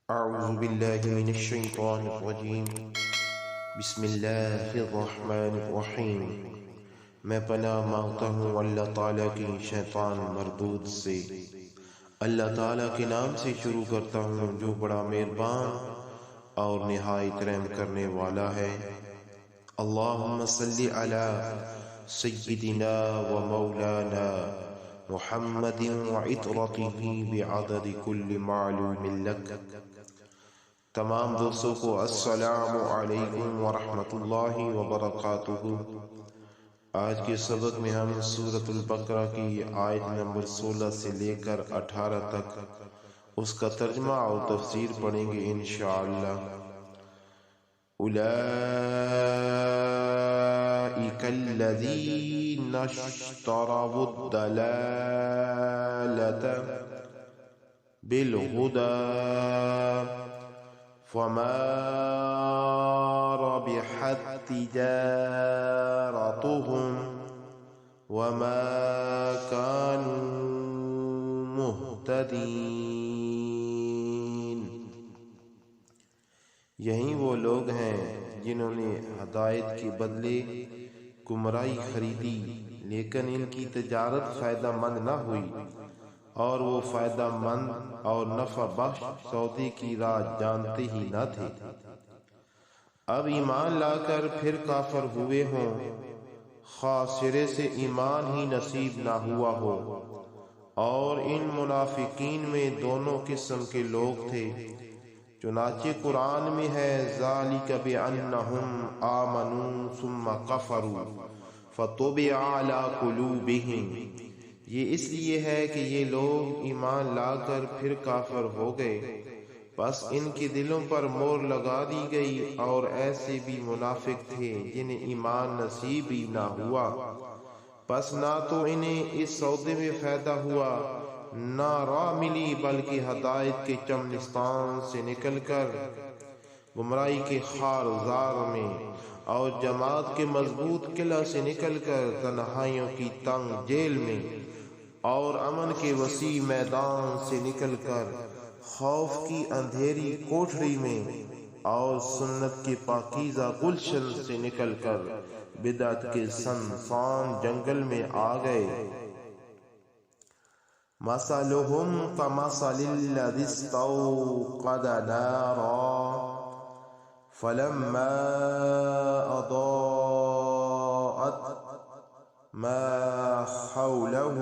اعوذ باللہ من الشیطان الرجیم بسم اللہ الرحمن الرحیم۔ میں پناہ مانگتا ہوں اللہ تعالیٰ کی شیطان مردود سے۔ اللہ تعالیٰ کے نام سے شروع کرتا ہوں جو بڑا مہربان اور نہایت رحم کرنے والا ہے۔ اللہم صلی علی سیدنا و مولانا محمد وعطرتہ بعدد کل معلوم لک۔ تمام دوستوں کو السلام علیکم ورحمۃ اللہ وبرکاتہ۔ آج کے سبق میں ہم سورۃ البقرہ کی آیت نمبر 16 سے لے کر 18 تک اس کا ترجمہ اور تفسیر پڑھیں گے انشاءاللہ۔ اولئک الذین اشتروا الضلالۃ بالہدی فما ربحت تجارتهم وما كانوا مهتدين۔ یہی وہ لوگ ہیں جنہوں نے ہدایت کے بدلے گمراہی خریدی، لیکن ان کی تجارت فائدہ مند نہ ہوئی اور وہ فائدہ مند اور نفع بخش سودے کی راہ جانتے ہی نہ تھے۔ اب ایمان لا کر پھر کافر ہوئے ہوں، خواہ سرے سے ایمان ہی نصیب نہ ہوا ہو۔ اور ان منافقین میں دونوں قسم کے لوگ تھے، چنانچہ قرآن میں ہے ذالک بأنہم آمنوا ثم کفروا فطبع علی قلوبہم۔ یہ اس لیے ہے کہ یہ لوگ ایمان لا کر پھر کافر ہو گئے، بس ان کے دلوں پر مہر لگا دی گئی۔ اور ایسے بھی منافق تھے جنہیں ایمان نصیب ہی نہ ہوا، بس نہ تو انہیں اس سودے میں فائدہ ہوا نہ راہ ملی، بلکہ ہدایت کے چمنستان سے نکل کر گمراہی کے خار زار میں اور جماعت کے مضبوط قلعہ سے نکل کر تنہائیوں کی تنگ جیل میں اور امن کے وسیع میدان سے نکل کر خوف کی اندھیری کوٹھری میں اور سنت کے پاکیزہ گلشن سے نکل کر بدعت کے سنسان جنگل میں آ گئے۔ مثلهم كمثل الذي استوقد نارا فلما أضاءت ما حوله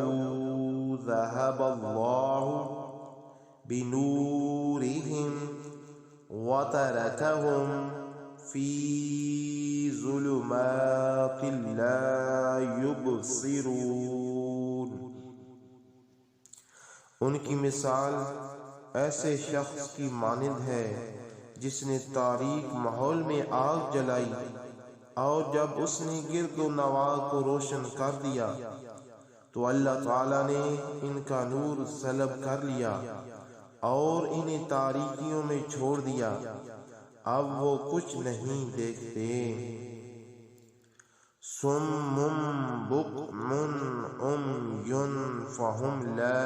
ذهب الله بنورهم وتركهم في ظلمات لا يبصرون۔ ان کی مثال ایسے شخص کی مانند ہے جس نے تاریک ماحول میں آگ جلائی، اور جب اس نے گرد و نواح کو روشن کر دیا تو اللہ تعالیٰ نے ان کا نور سلب کر لیا اور انہیں تاریکیوں میں چھوڑ دیا، اب وہ کچھ نہیں دیکھتے۔ صم بکم عمی فہم لا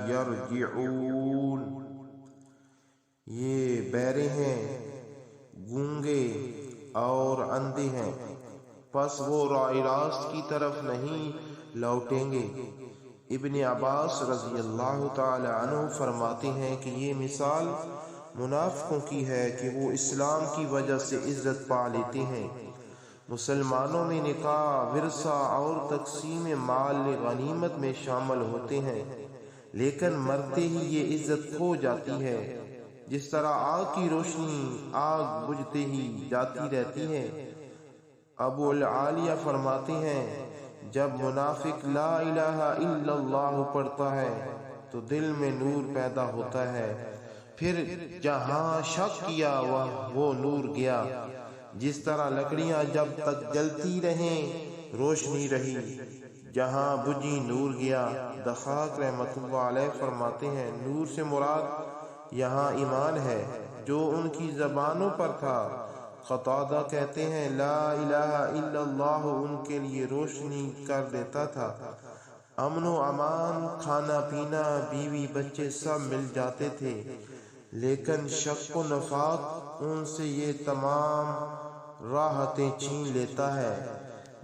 یرجعون۔ یہ بہرے ہیں، گونگے اور اندھے ہیں، پس وہ راہ راست کی طرف نہیں لوٹیں گے۔ ابن عباس رضی اللہ تعالی عنہ فرماتے ہیں کہ یہ مثال منافقوں کی ہے کہ وہ اسلام کی وجہ سے عزت پا لیتے ہیں، مسلمانوں میں نکاح، ورثہ اور تقسیم مال غنیمت میں شامل ہوتے ہیں، لیکن مرتے ہی یہ عزت کھو جاتی ہے، جس طرح آگ کی روشنی آگ بجھتے ہی جاتی رہتی ہے۔ ابو العالیہ فرماتے ہیں جب منافق لا الہ الا اللہ پڑھتا ہے تو دل میں نور پیدا ہوتا ہے، پھر جہاں شک کیا وہ نور گیا، جس طرح لکڑیاں جب تک جلتی رہیں روشنی رہی، جہاں بجھی نور گیا۔ دخاق رحمۃ اللہ علیہ فرماتے ہیں نور سے مراد یہاں ایمان ہے جو ان کی زبانوں پر تھا۔ قتادہ کہتے ہیں لا الہ الا اللہ ان کے لیے روشنی کر دیتا تھا، امن و امان، کھانا پینا، بیوی بچے سب مل جاتے تھے، لیکن شک و نفاق ان سے یہ تمام راحتیں چھین لیتا ہے،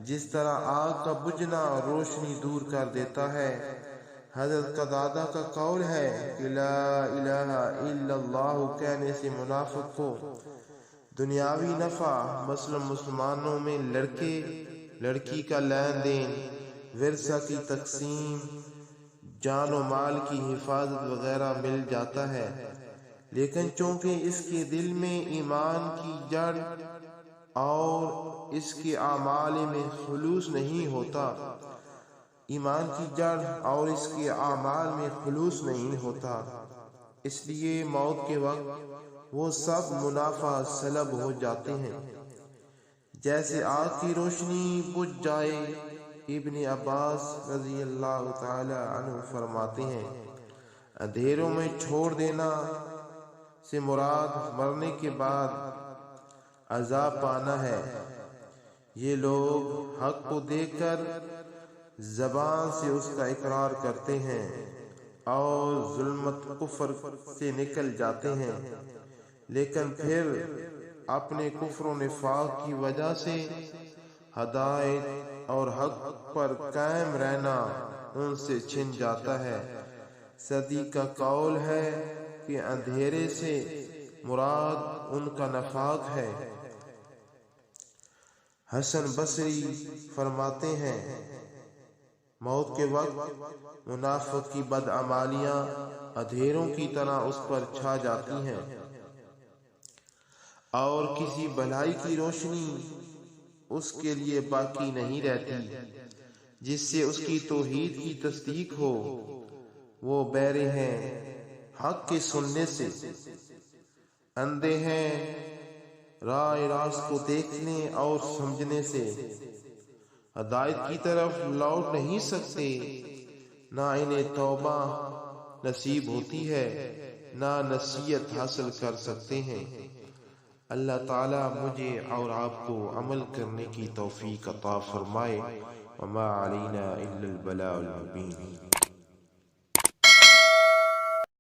جس طرح آگ کا بجھنا روشنی دور کر دیتا ہے۔ حضرت قتادہ کا قول ہے کہ لا الہ الا اللہ کہنے سے منافق کو دنیاوی نفع، مثلا مسلمانوں میں لڑکے لڑکی کا لین دین، ورثہ کی تقسیم، جان و مال کی حفاظت وغیرہ مل جاتا ہے، لیکن چونکہ اس کے دل میں ایمان کی جڑ اور اس کے اعمال میں خلوص نہیں ہوتا، ایمان کی جڑ اور اس کے اعمال میں خلوص نہیں ہوتا، اس لیے موت کے وقت وہ سب منافع سلب ہو جاتے ہیں، جیسے آگ کی روشنی بجھ جائے۔ ابن عباس رضی اللہ تعالی عنہ فرماتے ہیں، اندھیروں میں چھوڑ دینا سے مراد مرنے کے بعد عذاب پانا ہے۔ یہ لوگ حق کو دیکھ کر زبان سے اس کا اقرار کرتے ہیں اور ظلمت کفر سے نکل جاتے ہیں، لیکن پھر اپنے کفر و نفاق کی وجہ سے ہدایت اور حق پر قائم رہنا ان سے چھن جاتا ہے۔ صدی کا قول ہے کہ اندھیرے سے مراد ان کا نفاق ہے۔ حسن بصری فرماتے ہیں، موت کے وقت منافق کی بدعمالیاں اندھیروں کی طرح اس پر چھا جاتی ہیں اور کسی بھلائی کی روشنی اس کے لیے باقی نہیں رہتی جس سے اس کی توحید کی تصدیق ہو۔ وہ بہرے ہیں حق کے سننے سے، اندھے ہیں راہ راست کو دیکھنے اور سمجھنے سے، ہدایت کی طرف لوٹ نہیں سکتے، نہ انہیں توبہ نصیب ہوتی ہے نہ نصیحت حاصل کر سکتے ہیں۔ اللہ تعالیٰ مجھے اور آپ کو عمل کرنے کی توفیق عطا فرمائے۔ وما علینا الا البلاغ المبین۔